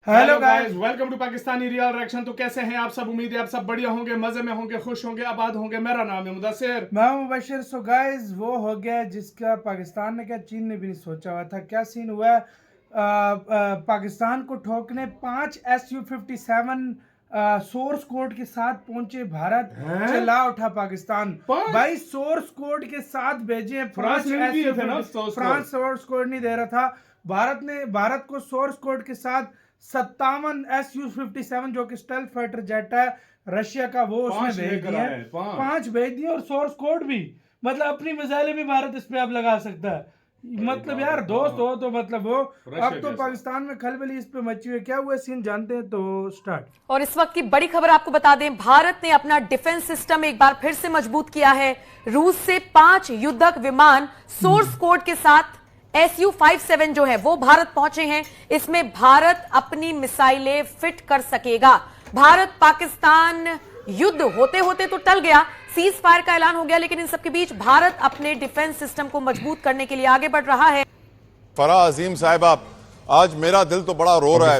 Hello guys, welcome to Pakistani real reaction. तो कैसे हैं आप सब? उम्मीद है आप सब बढ़िया होंगे, मजे में होंगे, खुश होंगे, आबाद होंगे। मेरा नाम है मुदस्सिर, मैं हूं मुबशिर। सो गाइस, वो हो गया जिसका पाकिस्तान ने क्या चीन ने भी नहीं सोचा हुआ था। क्या सीन हुआ है? पाकिस्तान को ठोकने 5 Su-57 सोर्स कोड के साथ पहुंचे भारत। चिल्ला उठा पाकिस्तान। भाई सोर्स कोड के साथ भेजे। फ्रांस सोर्स कोड नहीं दे रहा था। भारत को सोर्स कोड के साथ 57 Su-57 जो कि स्टेल्थ फाइटर जेट है रशिया का, वो उसने भेज दिया। 5 भेज दिए और सोर्स कोड भी। मतलब अपनी मिसाइलें भी भारत इस पे अब लगा सकता है। मतलब यार दोस्त हो तो मतलब वो। अब तो पाकिस्तान में खलबली इस पे मची हुई। क्या हुआ सीन जानते हैं? तो स्टार्ट। और इस वक्त की बड़ी खबर आपको बता दें, भारत ने अपना डिफेंस सिस्टम एक बार फिर से मजबूत किया है। रूस से 5 युद्धक विमान सोर्स कोड के साथ Su-57 जो है वो भारत पहुंचे हैं। इसमें भारत अपनी मिसाइलें फिट कर सकेगा। भारत पाकिस्तान युद्ध होते होते तो टल गया, सीज फायर का ऐलान हो गया, लेकिन इन सबके बीच भारत अपने डिफेंस सिस्टम को मजबूत करने के लिए आगे बढ़ रहा है। फराह अजीम साहिबा, आज मेरा दिल तो बड़ा रो रहा है।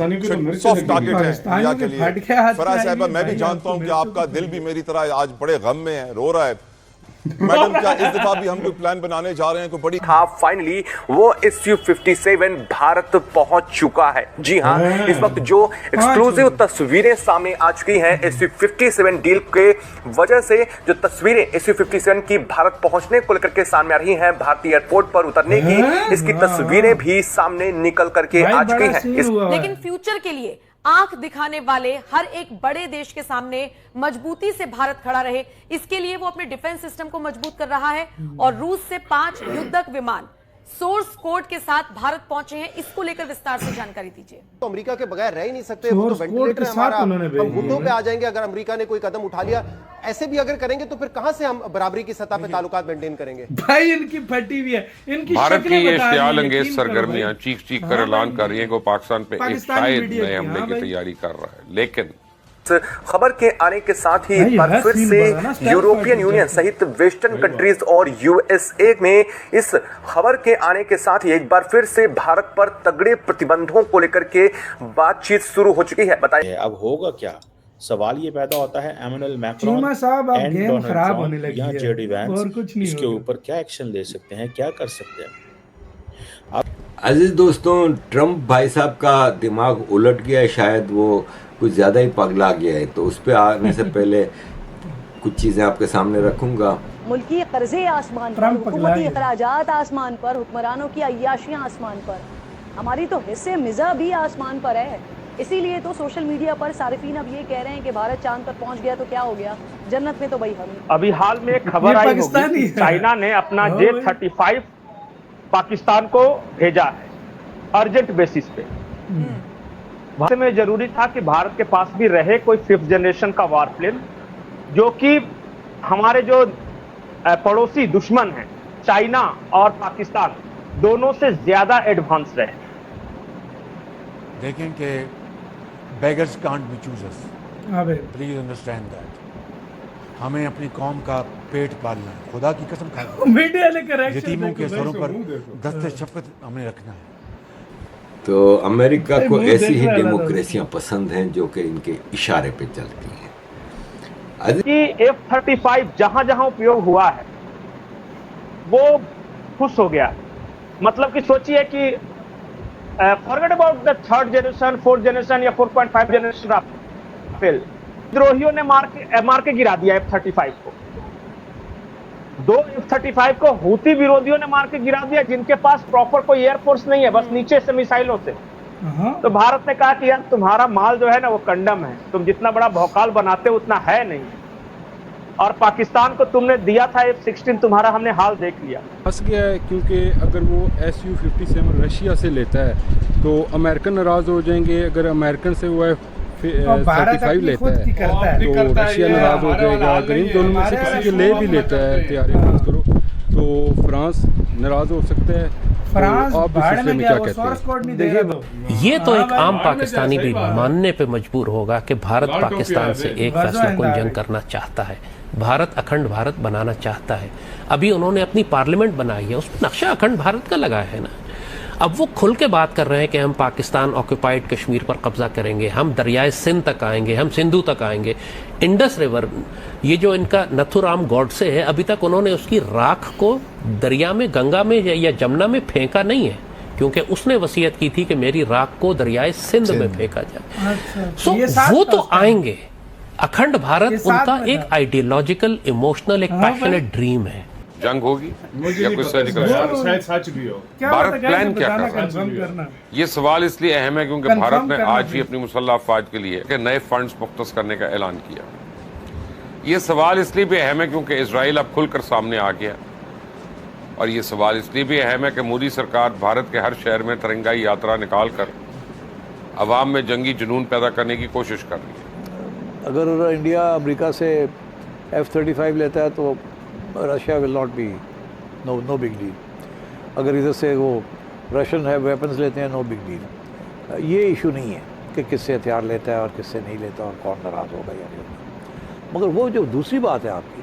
सॉफ्ट टारगेट है इंडिया के लिए। फराह साहिबा, मैं भी जानता हूं कि आपका दिल भी मेरी तरह आज बड़े गम में है, रो रहा है। मैडम, क्या इस दफा भी हम कोई प्लान बनाने जा रहे हैं? कोई बड़ी फाइनली वो Su-57 भारत पहुंच चुका है। जी हाँ, इस वक्त जो एक्सक्लूसिव तस्वीरें सामने आ चुकी हैं Su-57 डील के वजह से, जो तस्वीरें Su-57 की भारत पहुंचने को लेकर के सामने आ रही हैं, भारतीय एयरपोर्ट पर उतरने की, इसकी तस्वीरें भी सामने निकल करके आ चुकी हैं। लेकिन फ्यूचर के लिए आंख दिखाने वाले हर एक बड़े देश के सामने मजबूती से भारत खड़ा रहे, इसके लिए वो अपने डिफेंस सिस्टम को मजबूत कर रहा है। और रूस से 5 युद्धक विमान सोर्स कोड के साथ भारत पहुंचे हैं। इसको लेकर विस्तार से जानकारी दीजिए। तो अमेरिका के बगैर रह ही नहीं सकते। वो तो वेंटिलेटर है हमारा, हम घुटनों पे आ जाएंगे अगर अमेरिका ने कोई कदम उठा लिया। ऐसे भी अगर करेंगे तो फिर कहां से हम बराबरी की सत्ता पे ताल्लुकात मेंटेन करेंगे? भाई इनकी फटी हुई है। इनकी भारत की ये ख्याल अंगेज सरगर्मियां चीख चीख कर ऐलान कर रही हैं कि पाकिस्तान पे एक शायद नए हमले की तैयारी कर रहा है। लेकिन खबर के आने के साथ ही एक बार फिर से यूरोपियन यूनियन सहित वेस्टर्न कंट्रीज और यूएसए में इस खबर के आने के साथ ही एक बार फिर से भारत पर तगड़े प्रतिबंधों को लेकर के बातचीत शुरू हो चुकी है। बताइए अब होगा क्या? सवाल ये पैदा होता है, Emmanuel Macron and Donald Trump या जेडी वैंस इसके ऊपर क्या एक्शन ले सकते हैं, क्या कर सकते हैं? अजीज दोस्तों, ट्रंप भाई साहब का दिमाग उलट गया है, शायद वो कुछ ज़्यादा ही पगला गया है। तो उस पर आने से पहले कुछ चीज़ें आपके सामने रखूंगा। मुल्की कर्जे आसमान पर, हुकूमती अखराजात आसमान पर, हुक्मरानों की अय्याशियां आसमान पर, हमारी तो हिस्से मिज़ा भी आसमान पर है। इसीलिए तो सोशल मीडिया पर सारिफीन अब ये कह रहे हैं कि भारत चांद पर पहुंच गया तो क्या हो गया, जन्नत में तो भाई हम। अभी हाल में खबर आई होगी, चाइना ने अपना J-35 पाकिस्तान को भेजा है अर्जेंट बेसिस पे। भारत में जरूरी था कि भारत के पास भी रहे कोई 5th जनरेशन का वारप्लेन, जो कि हमारे जो पड़ोसी दुश्मन हैं चाइना और पाकिस्तान, दोनों से ज्यादा एडवांस रहे। देखें कि beggars can't be choosers, please understand that. हमें अपनी कौम का पेट पालना है, खुदा की कसम खाना, यतीमों के सरों पर दस्ते शफकत हमें रखना है। तो अमेरिका को ऐसी ही डेमोक्रेसियां पसंद हैं जो कि इनके इशारे पे चलती हैं। F-35 जहां जहां उपयोग हुआ है वो खुश हो गया। मतलब कि सोचिए कि forget about the 3rd generation, 4th generation या 4.5 जनरेशन राफेल, विद्रोहियों ने मार के गिरा दिया F-35 को। 2 F-35 को हूती विरोधियों ने मार के गिरा दिया, जिनके पास प्रॉपर कोई एयरफोर्स नहीं है, बस नीचे से मिसाइलों से। तो भारत ने कहा कि यार तुम्हारा माल जो है ना वो कंडम है, तुम जितना बड़ा भौकाल बनाते हो उतना है नहीं, और पाकिस्तान को तुमने दिया था F-16, तुम्हारा हमने हाल देख लिया। फंस गया है, क्योंकि अगर वो Su-57 रशिया से लेता है तो अमेरिकन नाराज हो जाएंगे। अगर अमेरिकन से वो F-35 लेता है तो रशिया नाराज हो जाएगा। अगर इन दोनों में से किसी के ले भी लेता है तैयारी फर्ज करो तो फ्रांस नाराज हो सकता है। फ्रांस में क्या कहते हैं? ये तो एक आम पाकिस्तानी भी मानने पे मजबूर होगा कि भारत पाकिस्तान से एक फैसला कुन जंग करना चाहता है। भारत अखंड भारत बनाना चाहता है। अभी उन्होंने अपनी पार्लियामेंट बनाई है, उसमें नक्शा अखंड भारत का लगा है ना। अब वो खुल के बात कर रहे हैं कि हम पाकिस्तान ऑक्युपाइड कश्मीर पर कब्जा करेंगे, हम दरियाए सिंध तक आएंगे, हम सिंधु तक आएंगे, इंडस रिवर। ये जो इनका नथुराम गॉडसे है, अभी तक उन्होंने उसकी राख को दरिया में, गंगा में या जमुना में फेंका नहीं है, क्योंकि उसने वसीयत की थी कि मेरी राख को दरियाए सिंध में फेंका जाए। सो वो तो आएंगे। अखंड भारत उनका एक आइडियोलॉजिकल, इमोशनल, एक पैशनेट ड्रीम है। जंग होगी या कुछ सर्जिकल शायद सच भी हो। भारत प्लान क्या कर रहा है? ये सवाल इसलिए अहम है क्योंकि भारत ने आज ही अपनी मुसल्लह अफवाज के लिए नए फंड्स मुख्तस करने का ऐलान किया। ये सवाल इसलिए भी अहम है क्योंकि इजराइल अब खुलकर सामने आ गया, और ये सवाल इसलिए भी अहम है कि मोदी सरकार भारत के हर शहर में तिरंगाई यात्रा निकाल कर अवाम में जंगी जुनून पैदा करने की कोशिश कर रही है। अगर इंडिया अमेरिका से F-35 लेता है तो Russia will not be no big deal. अगर इधर से वो रशियन है वेपन्स लेते हैं, नो बिग डील। ये इशू नहीं है कि किससे हथियार लेता है और किससे नहीं लेता और कौन नाराज़ होगा या नहीं होगा। मगर वो जो दूसरी बात है आपकी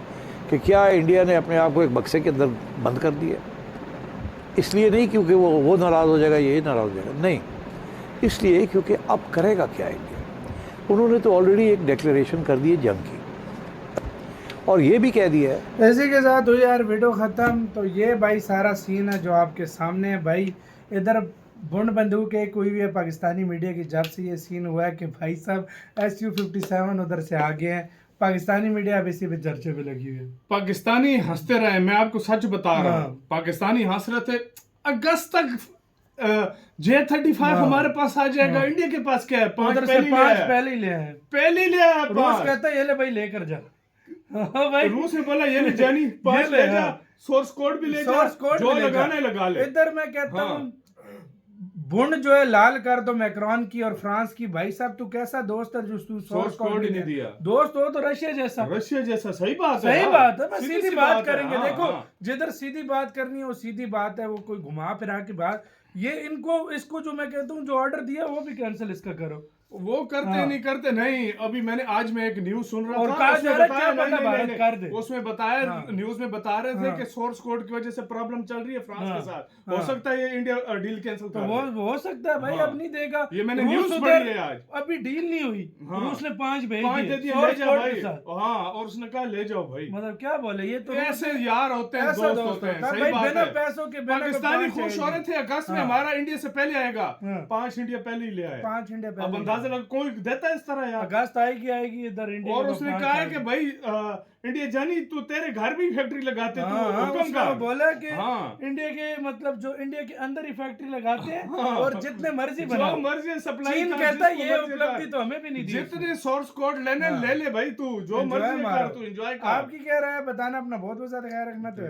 कि क्या इंडिया ने अपने आप को एक बक्से के अंदर बंद कर दिया, इसलिए नहीं क्योंकि वो नाराज़ हो जाएगा, ये नाराज़ हो जाएगा, नहीं, इसलिए क्योंकि अब करेगा क्या इंडिया। उन्होंने तो ऑलरेडी एक डिक्लेरेशन कर दी है जंग की, और ये भी कह दिया है। इसी के साथ हुई यार वीडियो ख़त्म। तो ये भाई सारा सीन है जो आपके सामने है। भाई इधर बुंड बंदूक एक हुई हुई है पाकिस्तानी मीडिया की, जब से ये सीन हुआ है कि भाई साहब SU-57 उधर से आ गए हैं, पाकिस्तानी मीडिया अब इसी पे चर्चे पे लगी हुई है। पाकिस्तानी हंसते रहे, मैं आपको सच बता रहा हूँ, पाकिस्तानी हंस रहे थे। अगस्त तक J-35 हमारे पास आ जाएगा। इंडिया के पास क्या है? 5 पहले ही ले आए। रूस कहता है ये ले भाई लेकर जा। भाई रूस ने बोला ये ले जानी, 5 ले जा, सोर्स कोड भी ले जा, जो लगाना लगा ले। इधर मैं कहता हूँ बुंड जो है लाल कर दो मैक्रोन की और फ्रांस की। भाई साहब तू कैसा दोस्त है जो तू सोर्स कोड ही नहीं दिया? दोस्त हो तो रशिया जैसा। सही बात है। बस सीधी बात करेंगे। देखो जिधर सीधी बात करनी है वो सीधी बात है, वो कोई घुमा फिरा की बात। ये इसको जो मैं कहता हूँ जो ऑर्डर दिया वो भी कैंसिल इसका करो। वो करते नहीं करते नहीं। अभी आज मैं एक न्यूज सुन रहा था, उसमें बताया न्यूज में बता रहे थे कि सोर्स कोड की वजह से प्रॉब्लम चल रही है फ्रांस के साथ। हो सकता है ये इंडिया डील कैंसिल कर दे। हो सकता है भाई, अब नहीं देगा। ये मैंने न्यूज पढ़ी है आज। अभी डील नहीं हुई, रूस ने 5 दे दिए, ले जाओ भाई। हाँ, और उसने कहा ले जाओ भाई। मतलब क्या बोले, ये तो ऐसे यार होते हैं, दोस्त होते हैं। सही बात है। पैसों के पाकिस्तानी खुश हो रहे थे अगस्त में हमारा इंडिया से पहले आएगा। 5 इंडिया पहले ही ले आए। 5 इंडिया पहले। कोई देता है इस तरह यार? अगस्त आएगी इधर इंडिया। और उसने कहा है कि भाई इंडिया जानी तू तेरे घर भी फैक्ट्री लगाते तू हुक्म का बोला कि इंडिया के मतलब जो इंडिया के अंदर ही फैक्ट्री लगाते हैं और जितने मर्जी बनाओ, जो मर्जी सप्लाई। चीन कहता है ये उपलब्धि तो हमें भी नहीं दी। जितने सोर्स कोड लेने ले ले भाई, तू जो मर्जी कर, तू एंजॉय कर। आपकी क्या राय है बताना, अपना बहुत ज्यादा ख्याल रखना। तो